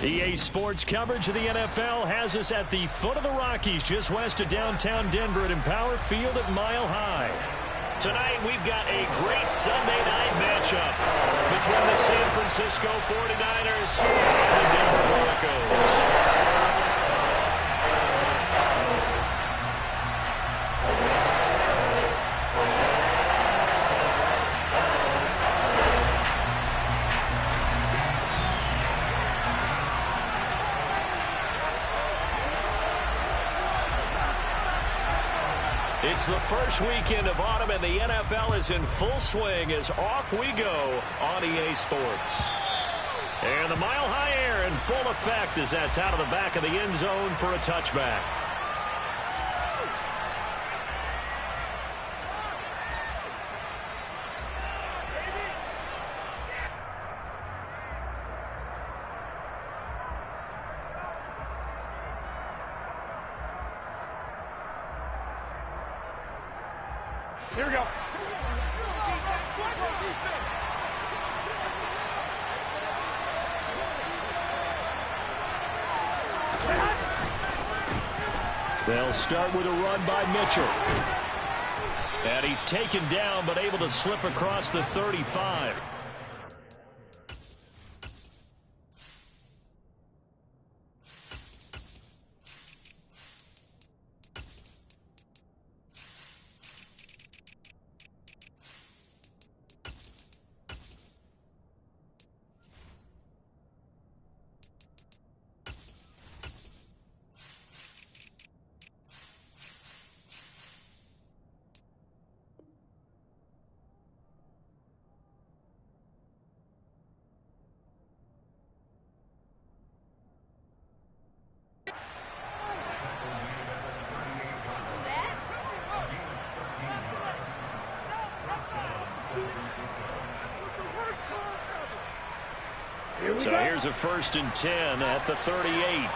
EA Sports coverage of the NFL has us at the foot of the Rockies, just west of downtown Denver at Empower Field at Mile High. Tonight, we've got a great Sunday night matchup between the San Francisco 49ers and the Denver Broncos. It's the first weekend of autumn, and the NFL is in full swing as off we go on EA Sports. And the Mile High air in full effect as that's out of the back of the end zone for a touchback. Here we go. They'll start with a run by Mitchell. And he's taken down but able to slip across the 35. So here's a 1st and 10 at the 38.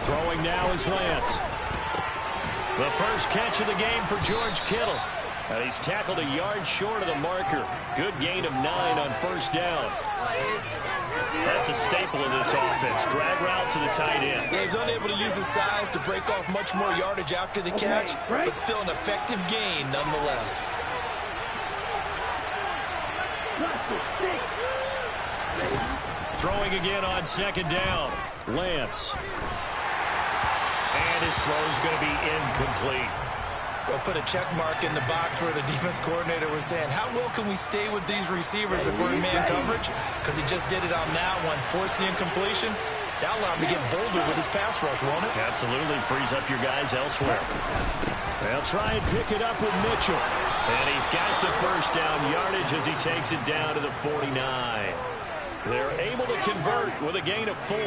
Throwing now is Lance. The first catch of the game for George Kittle. And he's tackled a yard short of the marker. Good gain of 9 on 1st down. That's a staple of this offense. Drag route to the tight end. Yeah, he's unable to use his size to break off much more yardage after the catch, but still an effective gain nonetheless. Throwing again on 2nd down. Lance. And his throw is going to be incomplete. They'll put a check mark in the box where the defense coordinator was saying, how well can we stay with these receivers if we're in man coverage? Because he just did it on that one, forced the incompletion. That'll allow him to get bolder with his pass rush, won't it? Absolutely. Frees up your guys elsewhere. They'll try and pick it up with Mitchell. And he's got the 1st down yardage as he takes it down to the 49. They're able to convert with a gain of 4.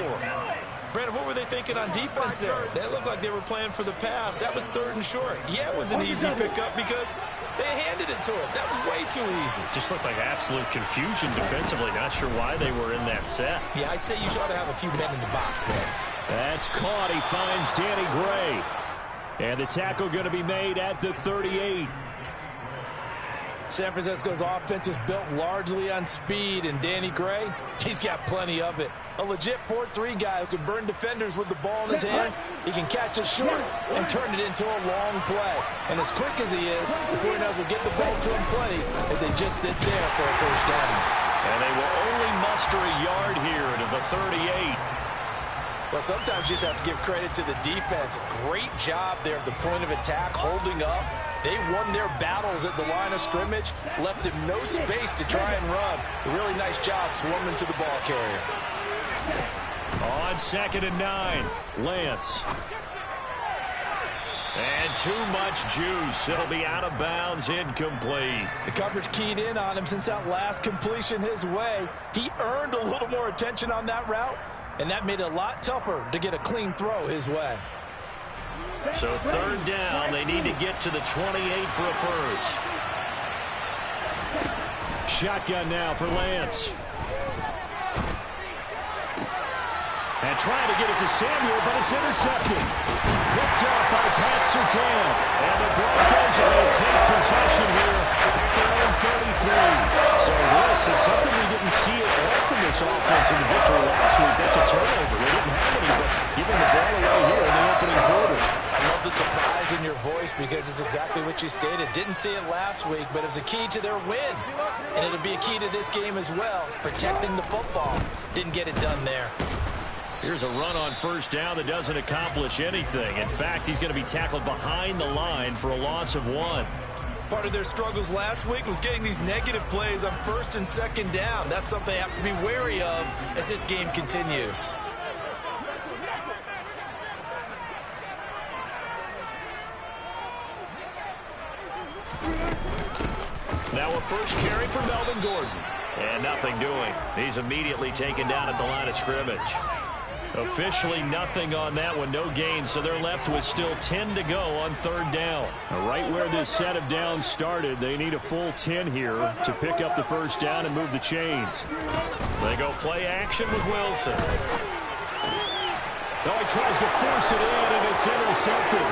Brandon, what were they thinking on defense there? They looked like they were playing for the pass. That was 3rd and short. Yeah, it was an easy pickup because they handed it to him. That was way too easy. Just looked like absolute confusion defensively. Not sure why they were in that set. Yeah, I'd say you ought to have a few men in the box there. That's caught. He finds Danny Gray. And the tackle going to be made at the 38. San Francisco's offense is built largely on speed, and Danny Gray, he's got plenty of it. A legit 4-3 guy who can burn defenders with the ball in his hands. He can catch it short and turn it into a long play. And as quick as he is, the 49ers will get the ball to him plenty, as they just did there for a 1st down. And they will only muster a yard here to the 38. Well, sometimes you just have to give credit to the defense. Great job there at the point of attack, holding up. They won their battles at the line of scrimmage, left him no space to try and run. A really nice job swarming to the ball carrier. On 2nd and 9, Lance. And too much juice. It'll be out of bounds, incomplete. The coverage keyed in on him since that last completion his way. He earned a little more attention on that route, and that made it a lot tougher to get a clean throw his way. So 3rd down, they need to get to the 28 for a 1st. Shotgun now for Lance. And trying to get it to Samuel, but it's intercepted. picked up by Pat Surtain. And the Broncos are going to take possession here at their own 33. So this is something we didn't see at all from this offense in the victory last week. That's a turnover. They didn't have any, but giving the ball away here in the opening quarter. I love the surprise in your voice because it's exactly what you stated. Didn't see it last week, but it was a key to their win. And it'll be a key to this game as well, protecting the football. Didn't get it done there. Here's a run on first down that doesn't accomplish anything. In fact, he's going to be tackled behind the line for a loss of 1. Part of their struggles last week was getting these negative plays on first and second down. That's something they have to be wary of as this game continues. Now a first carry for Melvin Gordon. And nothing doing. He's immediately taken down at the line of scrimmage. Officially nothing on that one, no gain, so they're left with still 10 to go on third down. Right where this set of downs started, they need a full 10 here to pick up the first down and move the chains. They go play action with Wilson. Oh, he tries to force it in, and it's intercepted.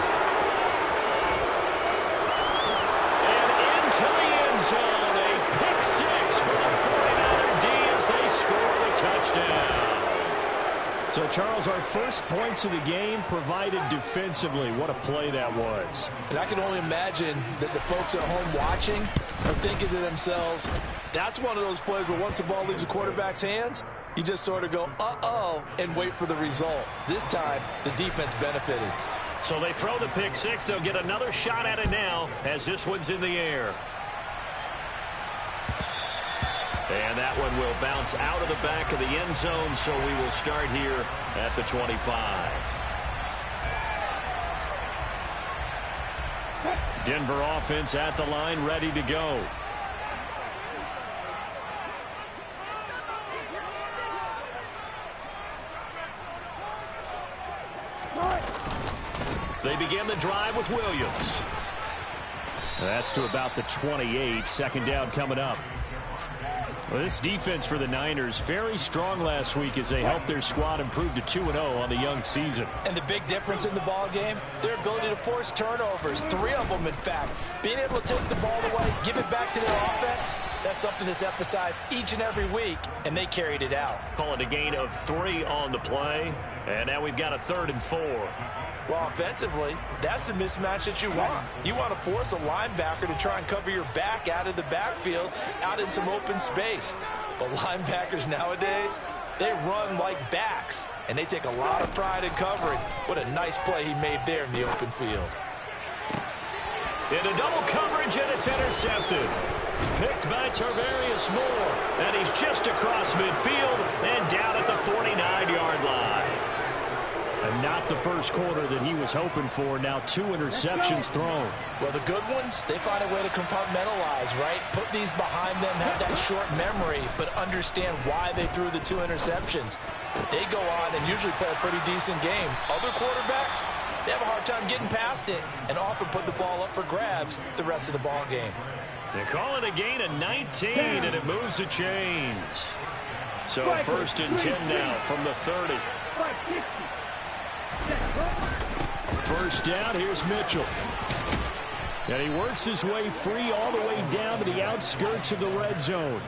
And into the end zone, a pick six for the 49er D as they score the touchdown. So, Charles, our first points of the game provided defensively. What a play that was. And I can only imagine that the folks at home watching are thinking to themselves, that's one of those plays where once the ball leaves the quarterback's hands, you just sort of go, uh-oh, and wait for the result. This time, the defense benefited. So they throw the pick six. They'll get another shot at it now as this one's in the air. And that one will bounce out of the back of the end zone, so we will start here at the 25. Denver offense at the line, ready to go. They begin the drive with Williams. That's to about the 28. Second down coming up. Well, this defense for the Niners, very strong last week as they helped their squad improve to 2-0 on the young season. And the big difference in the ball game, their ability to force turnovers, 3 of them in fact. Being able to take the ball away, give it back to their offense, that's something that's emphasized each and every week, and they carried it out. Call it a gain of 3 on the play, and now we've got a 3rd and 4. Well, offensively, that's the mismatch that you want. You want to force a linebacker to try and cover your back out of the backfield, out in some open space. But linebackers nowadays, they run like backs, and they take a lot of pride in covering. What a nice play he made there in the open field. Into double coverage, and it's intercepted. Picked by Tarvarius Moore, and he's just across midfield and down at the 49-yard line. And not the first quarter that he was hoping for. Now 2 interceptions thrown. Well, the good ones, they find a way to compartmentalize, right? Put these behind them, have that short memory, but understand why they threw the 2 interceptions. They go on and usually play a pretty decent game. Other quarterbacks, they have a hard time getting past it and often put the ball up for grabs the rest of the ball game. They call it a gain of 19, and it moves the chains. So 1st and 10 now from the 30. First down, here's Mitchell. And he works his way free all the way down to the outskirts of the red zone.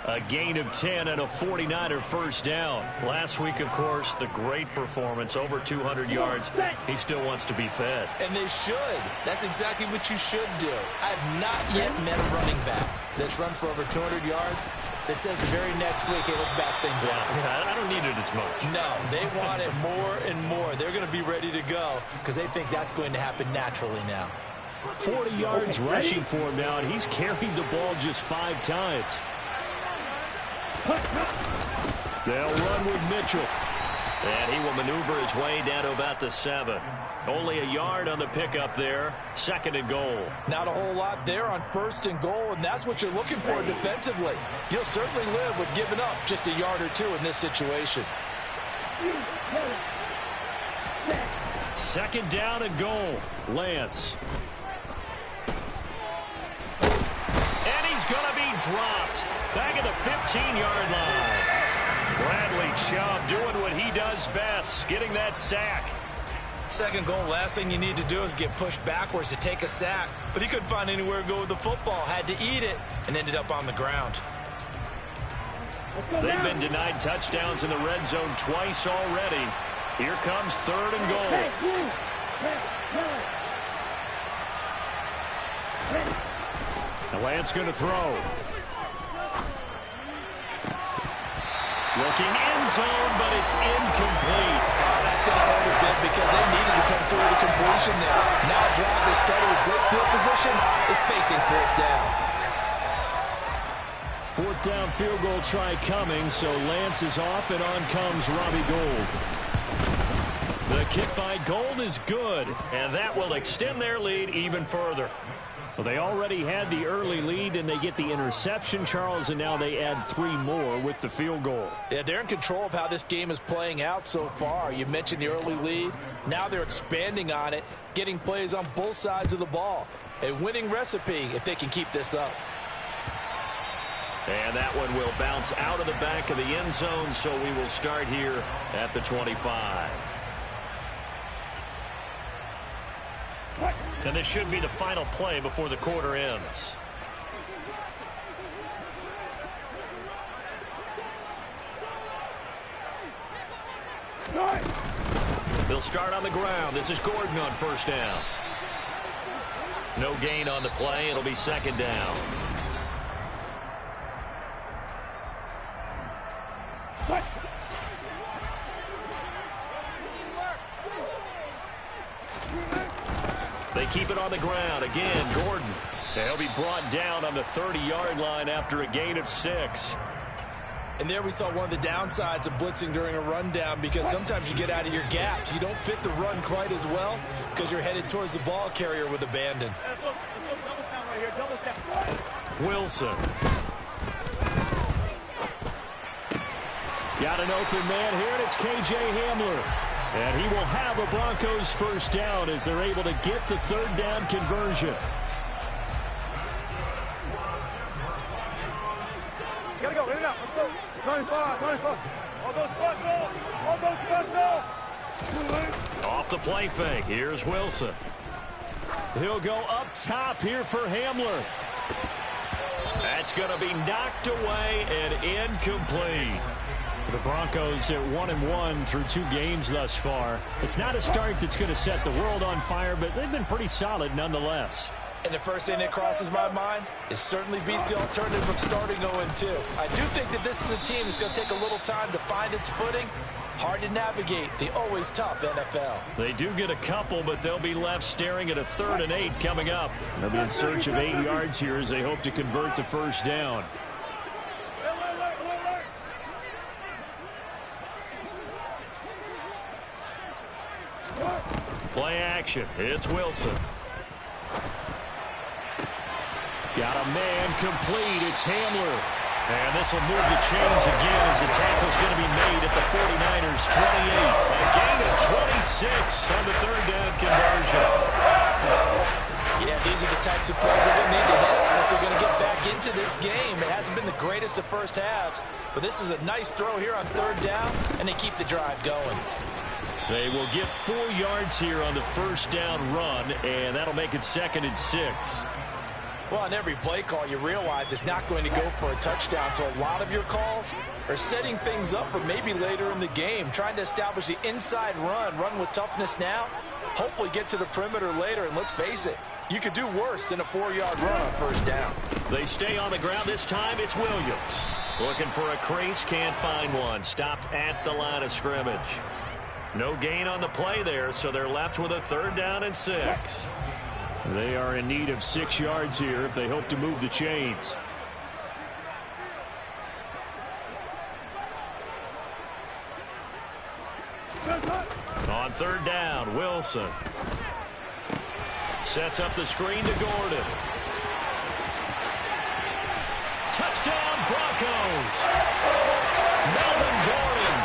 A gain of 10 and a 49er first down. Last week, of course, the great performance, over 200 yards. He still wants to be fed. And they should. That's exactly what you should do. I have not yet met a running back that's run for over 200 yards that says the very next week, hey, let's back things up. Yeah, I don't need it as much. No, they want it more and more. They're going to be ready to go because they think that's going to happen naturally now. 40 yards rushing for him now, and he's carried the ball just 5 times. They'll run with Mitchell. And he will maneuver his way down to about the 7. Only a yard on the pickup there. 2nd and goal. Not a whole lot there on 1st and goal, and that's what you're looking for defensively. You'll certainly live with giving up just a yard or 2 in this situation. 2nd down and goal. Lance. And he's going to be dropped. Back at the 15-yard line. Bradley Chubb doing what he does best, getting that sack. Second goal, last thing you need to do is get pushed backwards to take a sack. But he couldn't find anywhere to go with the football, had to eat it, and ended up on the ground. They've been denied touchdowns in the red zone twice already. Here comes 3rd and goal. Now Lance going to throw. Looking end zone, but it's incomplete. That's going to hurt a bit because they needed to come through the completion there. Now a drive that started with great field position is facing 4th down. 4th down field goal try coming, so Lance is off, and on comes Robbie Gould. The kick by Gould is good, and that will extend their lead even further. Well, they already had the early lead, and they get the interception, Charles, and now they add 3 more with the field goal. Yeah, they're in control of how this game is playing out so far. You mentioned the early lead. Now they're expanding on it, getting plays on both sides of the ball. A winning recipe if they can keep this up. And that one will bounce out of the back of the end zone, so we will start here at the 25. And this should be the final play before the quarter ends. They'll start on the ground. This is Gordon on 1st down. No gain on the play. It'll be 2nd down. They keep it on the ground. Again, Gordon. He'll be brought down on the 30-yard line after a gain of 6. And there we saw one of the downsides of blitzing during a rundown, because sometimes you get out of your gaps. You don't fit the run quite as well because you're headed towards the ball carrier with abandon. Wilson. Got an open man here, and it's K.J. Hamler. And he will have a Broncos 1st down as they're able to get the 3rd down conversion. Gotta go, in and out. Let's go. 95, 95. All those front goals. All those front goals. Off the play fake. Here's Wilson. He'll go up top here for Hamler. That's going to be knocked away and incomplete. The Broncos at 1-1 through 2 games thus far. It's not a start that's going to set the world on fire, but they've been pretty solid nonetheless. And the first thing that crosses my mind, it certainly beats the alternative of starting 0-2. I do think that this is a team that's going to take a little time to find its footing. Hard to navigate the always tough NFL. They do get a couple, but they'll be left staring at a 3rd and 8 coming up. They'll be in search of 8 yards here as they hope to convert the 1st down. Play action. It's Wilson. Got a man complete. It's Hamler. And this will move the chains again as the tackle's going to be made at the 49ers 28. A gain of 26 on the 3rd down conversion. Yeah, these are the types of plays they're going to need to hit if they're going to get back into this game. It hasn't been the greatest of first halves, but this is a nice throw here on 3rd down, and they keep the drive going. They will get 4 yards here on the 1st down run, and that'll make it 2nd and 6. Well, on every play call, you realize it's not going to go for a touchdown, so a lot of your calls are setting things up for maybe later in the game, trying to establish the inside run with toughness now, hopefully get to the perimeter later, and let's face it, you could do worse than a 4-yard run on 1st down. They stay on the ground. This time it's Williams. Looking for a crease, can't find one. Stopped at the line of scrimmage. No gain on the play there, so they're left with a 3rd down and 6. They are in need of 6 yards here if they hope to move the chains. On 3rd down, Wilson. Sets up the screen to Gordon. Touchdown, Broncos! Melvin Gordon,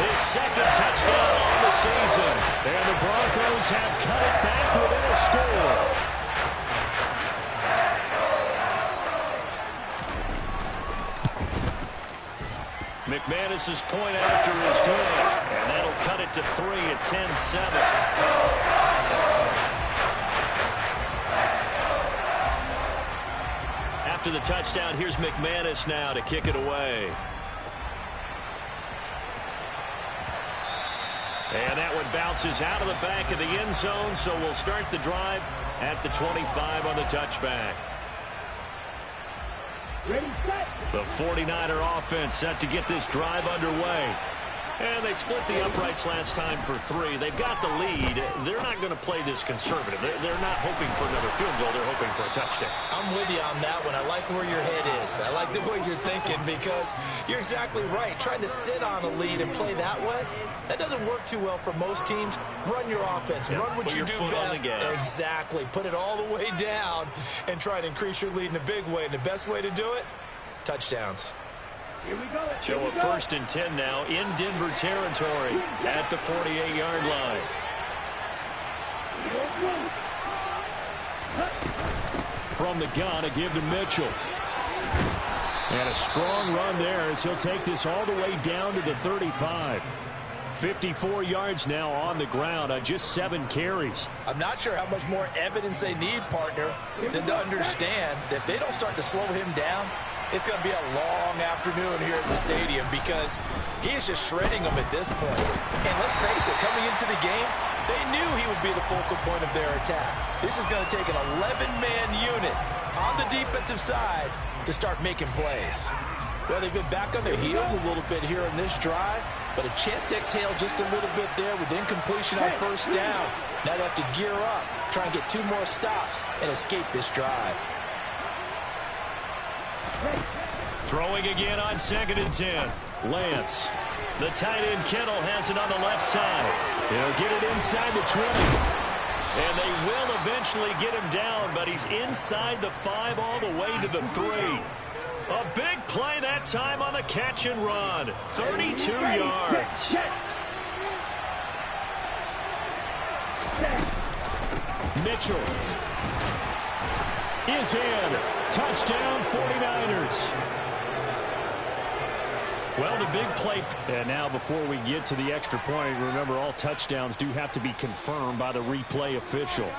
his 2nd touchdown on the season. And the Broncos have cut it back within a score. McManus's point after is good, and that'll cut it to 3 at 10-7. After the touchdown, here's McManus now to kick it away. And that one bounces out of the back of the end zone, so we'll start the drive at the 25 on the touchback. The 49er offense set to get this drive underway. And they split the uprights last time for 3. They've got the lead. They're not going to play this conservative. They're not hoping for another field goal. They're hoping for a touchdown. I'm with you on that one. I like where your head is. I like the way you're thinking because you're exactly right. Trying to sit on a lead and play that way, that doesn't work too well for most teams. Run your offense. Run what you do best. Exactly. Put it all the way down and try to increase your lead in a big way. And the best way to do it, touchdowns. So a 1st and 10 now in Denver territory at the 48-yard line. From the gun, a give to Mitchell. And a strong run there as he'll take this all the way down to the 35. 54 yards now on the ground on just 7 carries. I'm not sure how much more evidence they need, partner, than to understand that if they don't start to slow him down, it's going to be a long afternoon here at the stadium because he is just shredding them at this point. And let's face it, coming into the game, they knew he would be the focal point of their attack. This is going to take an 11-man unit on the defensive side to start making plays. Well, they've been back on their heels a little bit here on this drive, but a chance to exhale just a little bit there with incompletion on 1st down. Now they have to gear up, try and get 2 more stops and escape this drive. Throwing again on 2nd and 10. Lance. The tight end Kittle has it on the left side. He'll get it inside the 20. And they will eventually get him down, but he's inside the 5 all the way to the 3. A big play that time on the catch and run. 32 yards. Mitchell is in. Touchdown 49ers. Well, the big play. And now before we get to the extra point, remember all touchdowns do have to be confirmed by the replay official.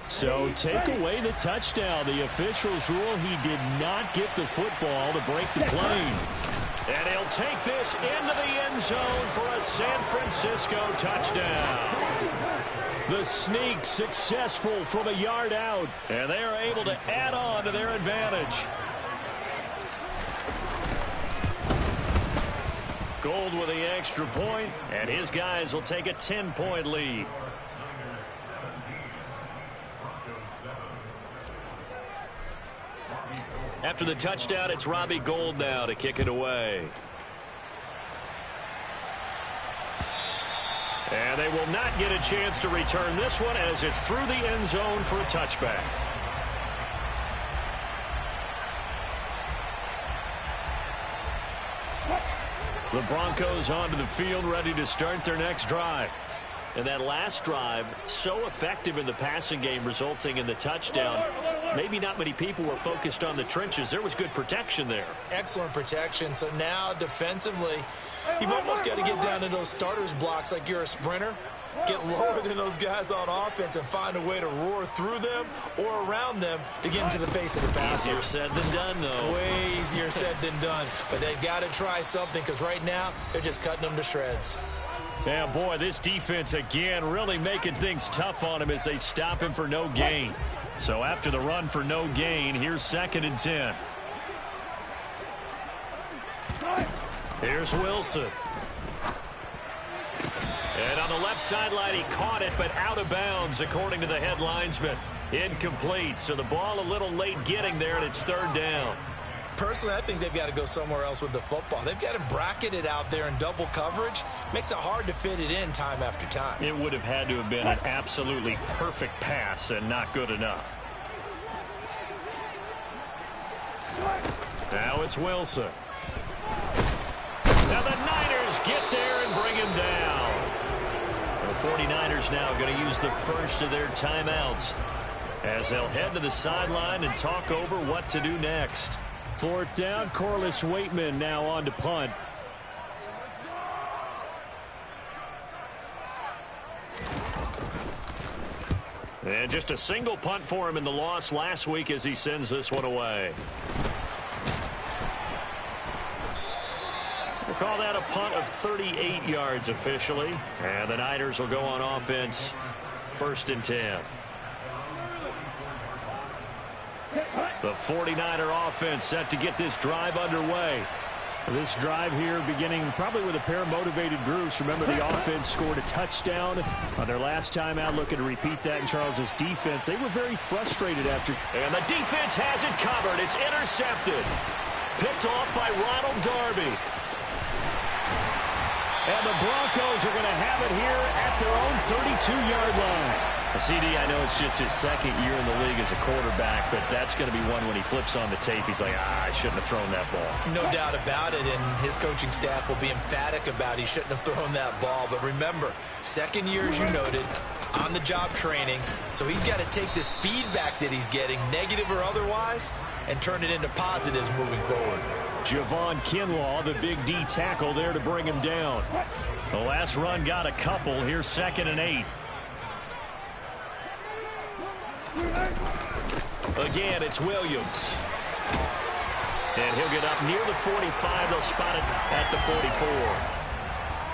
So take away the touchdown. The officials rule he did not get the football to break the play. And he'll take this into the end zone for a San Francisco touchdown. The sneak successful from a yard out. And they are able to add on to their advantage. Gold with the extra point, and his guys will take a 10-point lead. After the touchdown, it's Robbie Gould now to kick it away. And they will not get a chance to return this one as it's through the end zone for a touchback. The Broncos onto the field, ready to start their next drive. And that last drive, so effective in the passing game, resulting in the touchdown. Maybe not many people were focused on the trenches. There was good protection there. Excellent protection. So now defensively, you've almost got to get down to those starters blocks like you're a sprinter. Get lower than those guys on offense and find a way to roar through them or around them to get into the face of the passer. Easier said than done, though. Way easier said than done. But they've got to try something because right now they're just cutting them to shreds. Yeah, boy, this defense again really making things tough on him as they stop him for no gain. So after the run for no gain, here's 2nd and 10. Here's Wilson. And on the left sideline, he caught it, but out of bounds, according to the head linesman. Incomplete, so the ball a little late getting there, and it's 3rd down. Personally, I think they've got to go somewhere else with the football. They've got him bracketed out there in double coverage. Makes it hard to fit it in time after time. It would have had to have been an absolutely perfect pass and not good enough. Now it's Wilson. Now the Niners get there and bring him down. The 49ers now going to use the first of their timeouts. as they'll head to the sideline and talk over what to do next. 4th down, Corliss Waitman now on to punt. And just a single punt for him in the loss last week as he sends this one away. We'll call that a punt of 38 yards officially. And the Niners will go on offense 1st and 10. The 49er offense set to get this drive underway. This drive here beginning probably with a pair of motivated groups. Remember, the offense scored a touchdown on their last time out, looking to repeat that in Charles's defense. They were very frustrated after. And the defense has it covered. It's intercepted. Picked off by Ronald Darby. And the Broncos are going to have it here at their own 32-yard line. CD, I know it's just his 2nd year in the league as a quarterback, but that's going to be one when he flips on the tape. He's like, I shouldn't have thrown that ball. No doubt about it, and his coaching staff will be emphatic about he shouldn't have thrown that ball. But remember, 2nd year, as you noted, on-the-job training, so he's got to take this feedback that he's getting, negative or otherwise, and turn it into positives moving forward. Javon Kinlaw, the big D tackle there to bring him down. The last run got a couple. Here's 2nd and 8. Again, it's Williams. And he'll get up near the 45. They'll spot it at the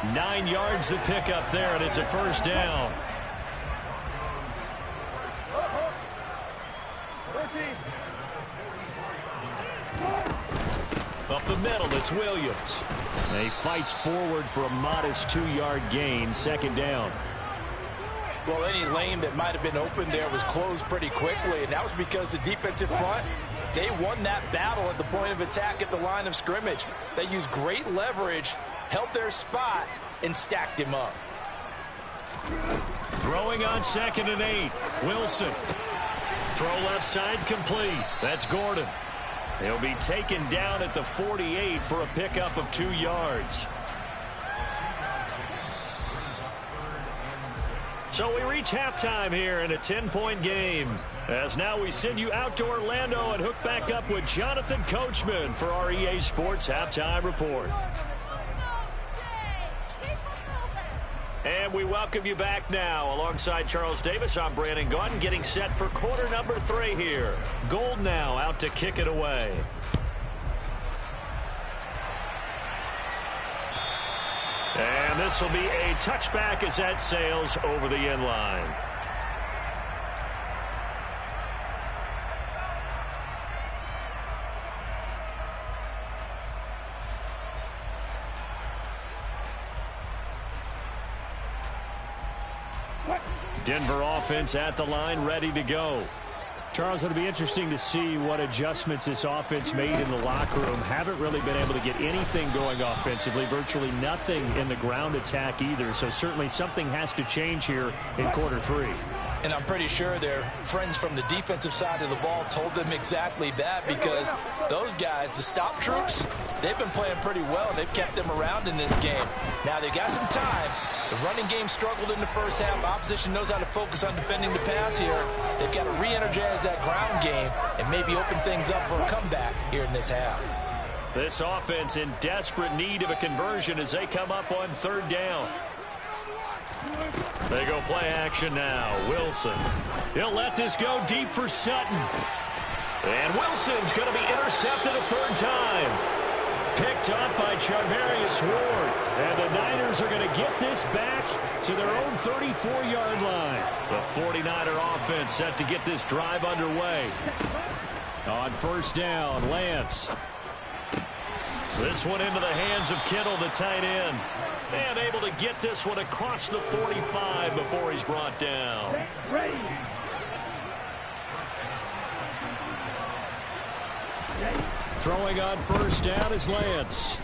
44. 9 yards to pick up there, and it's a 1st down. Up the middle, it's Williams. And he fights forward for a modest 2-yard gain, 2nd down. Well, any lane that might have been open there was closed pretty quickly, and that was because the defensive front, they won that battle at the point of attack at the line of scrimmage. They used great leverage, held their spot, and stacked him up. Throwing on 2nd and 8. Wilson. Throw left side complete. That's Gordon. He'll be taken down at the 48 for a pickup of 2 yards. So we reach halftime here in a 10-point game. As now we send you out to Orlando and hook back up with Jonathan Coachman for our EA Sports Halftime Report. And we welcome you back now. Alongside Charles Davis, I'm Brandon Gaudin, getting set for quarter number 3 here. Gold now out to kick it away. And this will be a touchback as that sails over the end line. Denver offense at the line, ready to go. Charles, it'll be interesting to see what adjustments this offense made in the locker room. Haven't really been able to get anything going offensively, virtually nothing in the ground attack either. So certainly something has to change here in quarter 3. And I'm pretty sure their friends from the defensive side of the ball told them exactly that, because those guys, the stop troops, they've been playing pretty well. They've kept them around in this game. Now they've got some time. The running game struggled in the first half. Opposition knows how to focus on defending the pass here. They've got to re-energize that ground game and maybe open things up for a comeback here in this half. This offense in desperate need of a conversion as they come up on 3rd down. They go play action now. Wilson. He'll let this go deep for Sutton. And Wilson's going to be intercepted a 3rd time. Picked up by Charvarius Ward. And the Niners are going to get this back to their own 34-yard line. The 49er offense set to get this drive underway. On 1st down, Lance. This one into the hands of Kittle, the tight end. And able to get this one across the 45 before he's brought down. Throwing on 1st down is Lance.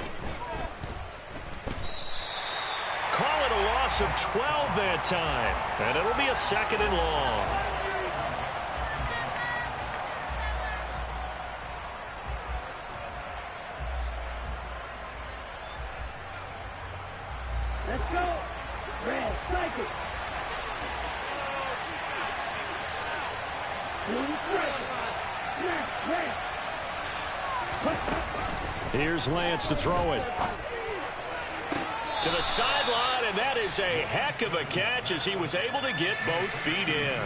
Call it a loss of 12 that time. And it'll be a 2nd and long. Let's go. Red, strike it. Here's Lance to throw it. To the sideline, and that is a heck of a catch as he was able to get both feet in.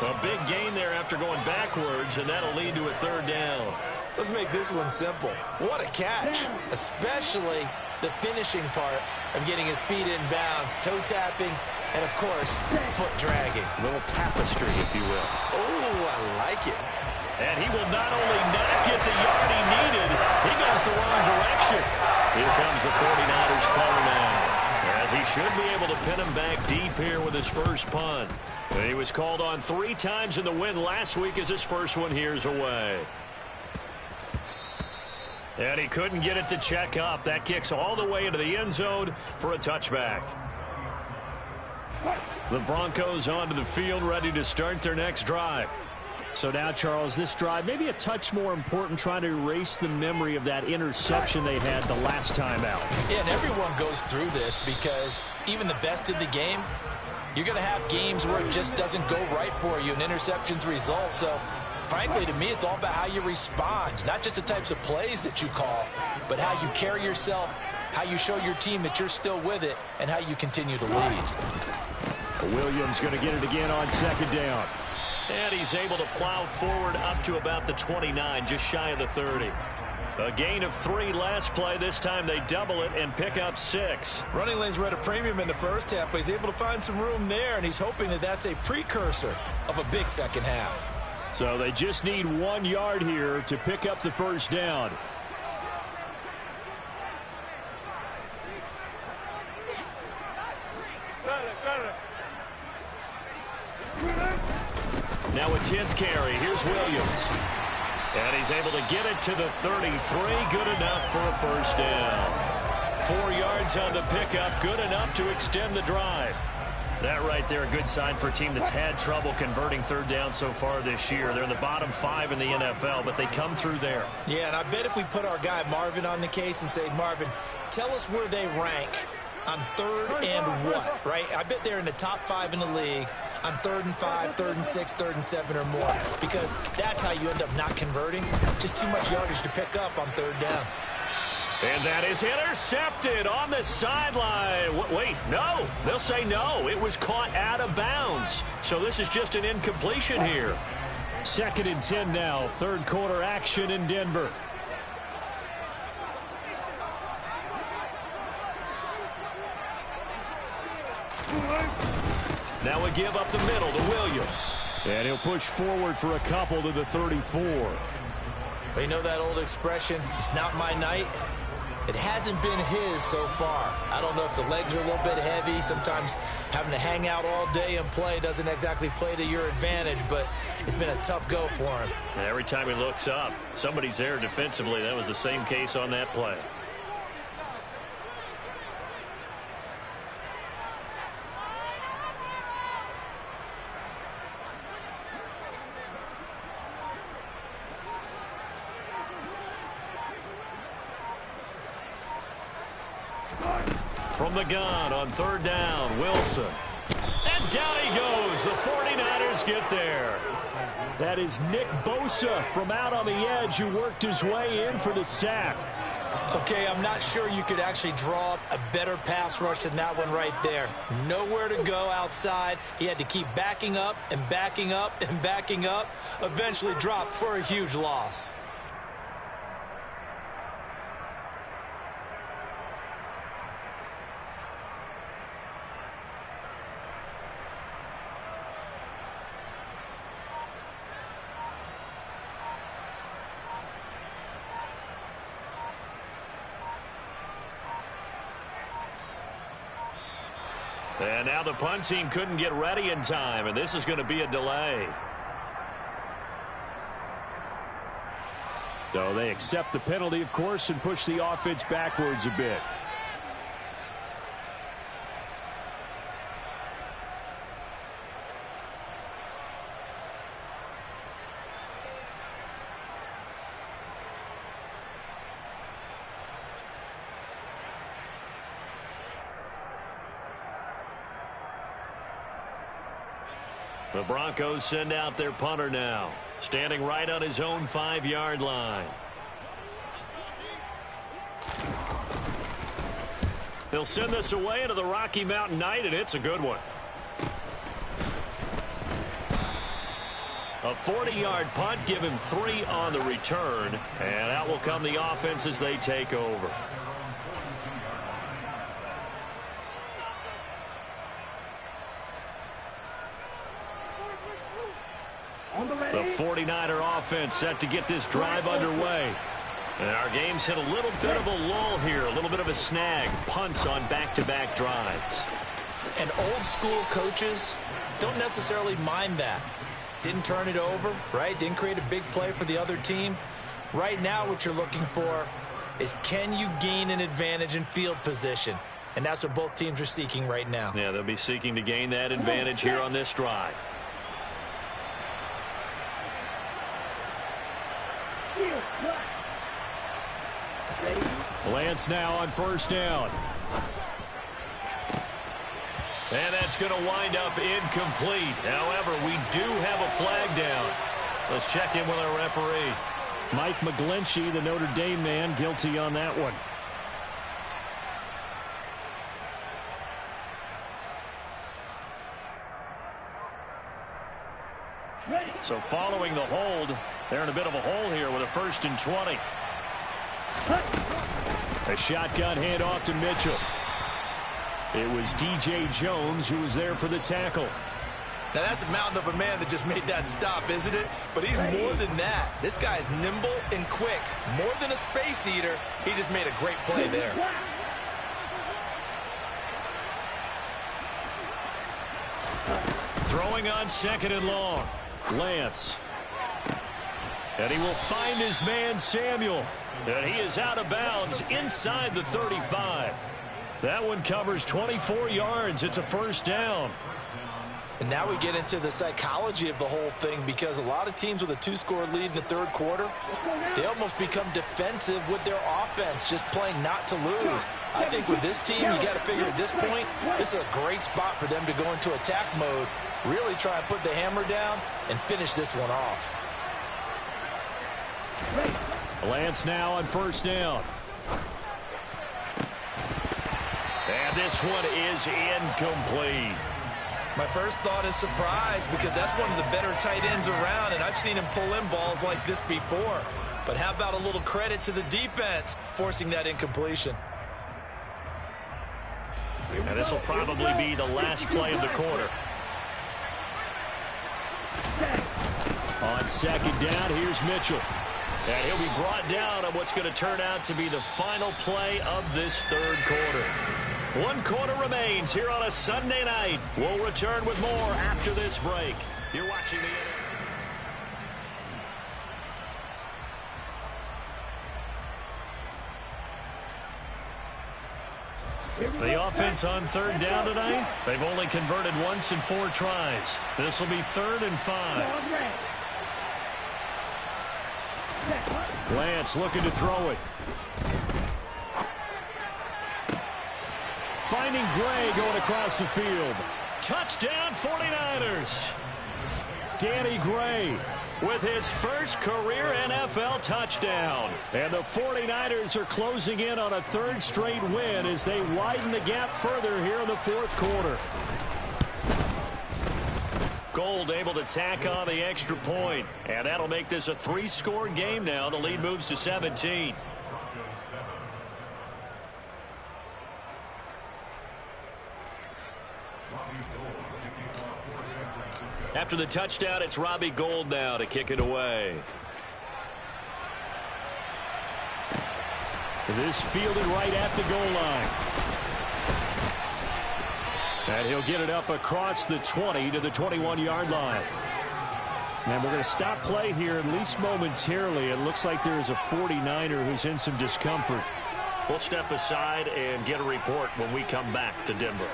A big gain there after going backwards, and that'll lead to a third down. Let's make this one simple. What a catch, especially the finishing part of getting his feet in bounds, toe tapping, and, of course, foot dragging. A little tapestry, if you will. Oh, I like it. And he will not only not get the yard he needed, he goes the wrong direction. Here comes the 49ers punter now, as he should be able to pin him back deep here with his first punt. He was called on 3 times in the win last week as his first one here's away. And he couldn't get it to check up. That kicks all the way into the end zone for a touchback. The Broncos onto the field, ready to start their next drive. So now, Charles, this drive maybe a touch more important, trying to erase the memory of that interception they had the last time out. Yeah, and everyone goes through this because even the best in the game, you're going to have games where it just doesn't go right for you, and interceptions result. So, frankly, to me, it's all about how you respond, not just the types of plays that you call, but how you carry yourself, how you show your team that you're still with it, and how you continue to lead. Williams going to get it again on second down. And he's able to plow forward up to about the 29, just shy of the 30. A gain of 3 last play. This time they double it and pick up 6. Running lanes were at a premium in the first half, but he's able to find some room there, and he's hoping that that's a precursor of a big second half. So they just need 1 yard here to pick up the first down. Now a 10th carry. Here's Williams. And he's able to get it to the 33. Good enough for a first down. 4 yards on the pickup. Good enough to extend the drive. That right there, a good sign for a team that's had trouble converting third down so far this year. They're in the bottom 5 in the NFL, but they come through there. Yeah, and I bet if we put our guy Marvin on the case and say, Marvin, tell us where they rank on third and what, right? I bet they're in the top 5 in the league on 3rd and 5, 3rd and 6, 3rd and 7 or more, because that's how you end up not converting. Just too much yardage to pick up on 3rd down. And that is intercepted on the sideline. Wait, no. They'll say no. It was caught out of bounds. So this is just an incompletion here. 2nd and 10 now. 3rd quarter action in Denver. Now a give up the middle to Williams. And he'll push forward for a couple to the 34. Well, you know that old expression, it's not my night? It hasn't been his so far. I don't know if the legs are a little bit heavy. Sometimes having to hang out all day and play doesn't exactly play to your advantage, but it's been a tough go for him. And every time he looks up, somebody's there defensively. That was the same case on that play. From the gun on 3rd down, Wilson. And down he goes. The 49ers get there. That is Nick Bosa from out on the edge who worked his way in for the sack. Okay, I'm not sure you could actually draw up a better pass rush than that one right there. Nowhere to go outside. He had to keep backing up and backing up and backing up. Eventually dropped for a huge loss. And now the punt team couldn't get ready in time, and this is going to be a delay. So they accept the penalty, of course, and push the offense backwards a bit. The Broncos send out their punter now, standing right on his own 5-yard line. They'll send this away into the Rocky Mountain night, and it's a good one. A 40-yard punt, give him 3 on the return, and out will come the offense as they take over. The 49er offense set to get this drive underway. And our game's hit a little bit of a lull here, a little bit of a snag. Punts on back-to-back drives. And old-school coaches don't necessarily mind that. Didn't turn it over, right? Didn't create a big play for the other team. Right now what you're looking for is, can you gain an advantage in field position? And that's what both teams are seeking right now. Yeah, they'll be seeking to gain that advantage here on this drive. Lance now on first down. And that's going to wind up incomplete. However, we do have a flag down. Let's check in with our referee. Mike McGlinchey, the Notre Dame man, guilty on that one. So following the hold, they're in a bit of a hole here with a 1st and 20. A shotgun handoff to Mitchell. It was D.J. Jones who was there for the tackle. Now that's a mountain of a man that just made that stop, isn't it? But he's more than that. This guy's nimble and quick. More than a space eater, he just made a great play there. Throwing on 2nd and long. Lance. And he will find his man Samuel. And he is out of bounds inside the 35. That one covers 24 yards. It's a 1st down. And now we get into the psychology of the whole thing, because a lot of teams with a 2-score lead in the 3rd quarter, they almost become defensive with their offense, just playing not to lose. I think with this team, you got to figure at this point, this is a great spot for them to go into attack mode, really try and put the hammer down and finish this one off. Lance now on first down. And this one is incomplete. My first thought is surprise, because that's one of the better tight ends around, and I've seen him pull in balls like this before. But how about a little credit to the defense forcing that incompletion? And this will probably be the last play of the quarter. On 2nd down, here's Mitchell. And he'll be brought down on what's going to turn out to be the final play of this 3rd quarter. 1 quarter remains here on a Sunday night. We'll return with more after this break. You're watching the offense on 3rd down tonight. They've only converted once in 4 tries. This will be 3rd and 5. Lance looking to throw it. Finding Gray going across the field. Touchdown 49ers. Danny Gray with his first career NFL touchdown. And the 49ers are closing in on a 3rd straight win as they widen the gap further here in the 4th quarter. Gold able to tack on the extra point. And that'll make this a 3-score game now. The lead moves to 17. After the touchdown, it's Robbie Gould now to kick it away. This fielded right at the goal line. And he'll get it up across the 20 to the 21-yard line. And we're going to stop play here, at least momentarily. It looks like there is a 49er who's in some discomfort. We'll step aside and get a report when we come back to Denver.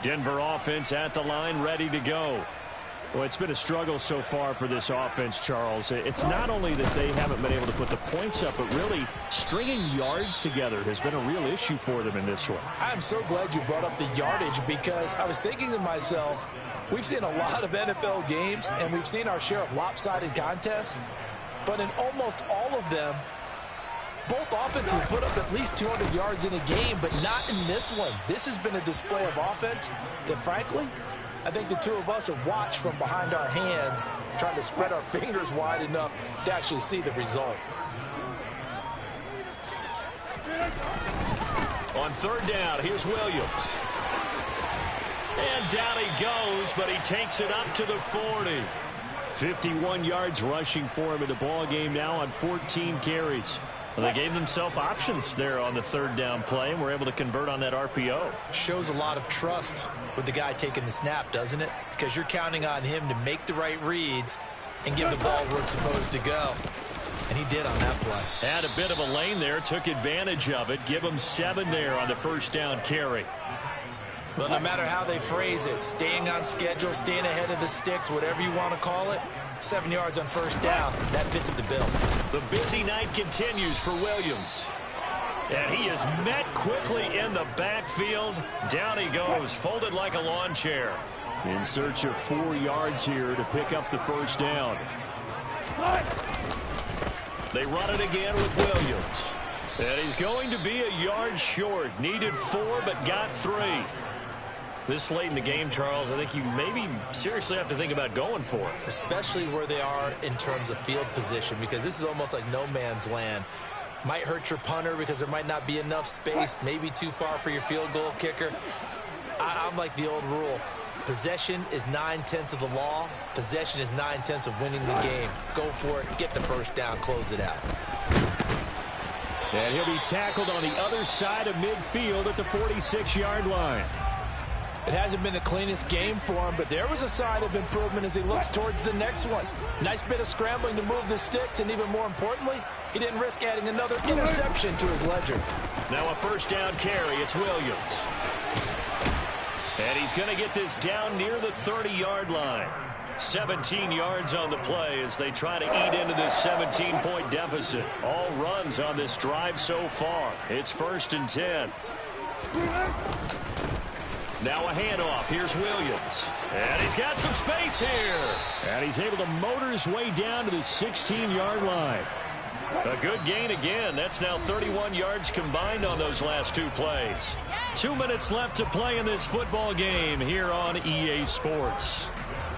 Denver offense at the line, ready to go. Well, it's been a struggle so far for this offense, Charles. It's not only that they haven't been able to put the points up, but really stringing yards together has been a real issue for them in this one. I'm so glad you brought up the yardage, because I was thinking to myself, we've seen a lot of NFL games, and we've seen our share of lopsided contests, but in almost all of them, both offenses have put up at least 200 yards in a game, but not in this one. This has been a display of offense that, frankly, I think the two of us have watched from behind our hands, trying to spread our fingers wide enough to actually see the result. On third down, here's Williams. And down he goes, but he takes it up to the 40. 51 yards rushing for him in the ball game now on 14 carries. Well, they gave themselves options there on the third down play, and were able to convert on that RPO. Shows a lot of trust with the guy taking the snap, doesn't it? Because you're counting on him to make the right reads and give the ball where it's supposed to go. And he did on that play. Had a bit of a lane there, took advantage of it. Give him 7 there on the first down carry. Well, no matter how they phrase it, staying on schedule, staying ahead of the sticks, whatever you want to call it, 7 yards on first down, that fits the bill. The busy night continues for Williams. And he is met quickly in the backfield. Down he goes, folded like a lawn chair. In search of 4 yards here to pick up the first down. They run it again with Williams. And he's going to be a yard short. Needed 4, but got 3. This late in the game, Charles, I think you maybe seriously have to think about going for it. Especially where they are in terms of field position, because this is almost like no man's land. Might hurt your punter because there might not be enough space, maybe too far for your field goal kicker. I'm like the old rule. Possession is 9/10 of the law. Possession is 9/10 of winning the game. Go for it, get the first down, close it out. And he'll be tackled on the other side of midfield at the 46-yard line. It hasn't been the cleanest game for him, but there was a sign of improvement as he looks towards the next one. Nice bit of scrambling to move the sticks, and even more importantly, he didn't risk adding another interception to his ledger. Now a first down carry. It's Williams. And he's going to get this down near the 30-yard line. 17 yards on the play as they try to eat into this 17-point deficit. All runs on this drive so far. It's 1st and 10. Now a handoff. Here's Williams. And he's got some space here. And he's able to motor his way down to the 16-yard line. A good gain again. That's now 31 yards combined on those last 2 plays. 2 minutes left to play in this football game here on EA Sports.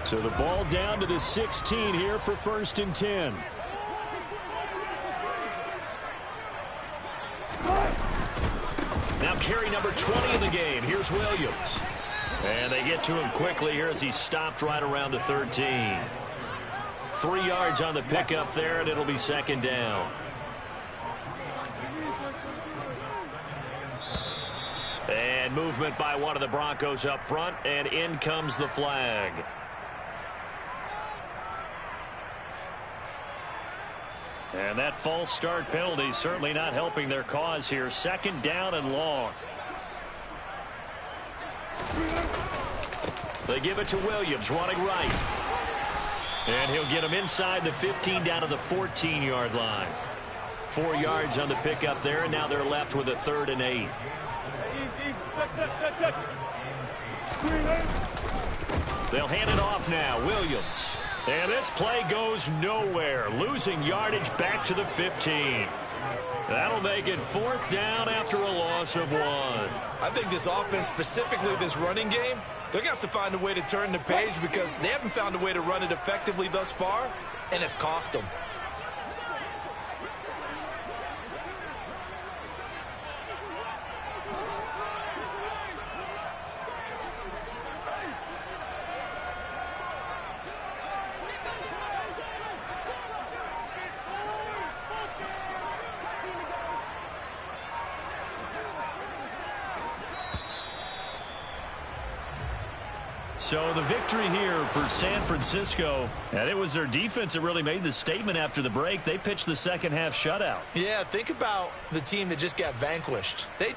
So the ball down to the 16 here for 1st and 10. Now carry number 20 in the game. Here's Williams. And they get to him quickly here as he stopped right around the 13. 3 yards on the pickup there, and it'll be 2nd down. And movement by one of the Broncos up front, and in comes the flag. And that false start penalty certainly not helping their cause here. 2nd down and long. They give it to Williams, running right. And he'll get him inside the 15 down to the 14-yard line. 4 yards on the pickup there, and now they're left with a 3rd and 8. They'll hand it off now. Williams. And this play goes nowhere. Losing yardage back to the 15. That'll make it 4th down after a loss of 1. I think this offense, specifically this running game, they're going to have to find a way to turn the page because they haven't found a way to run it effectively thus far, and it's cost them. So the victory here for San Francisco, and it was their defense that really made the statement after the break. They pitched the second half shutout. Yeah, think about the team that just got vanquished. They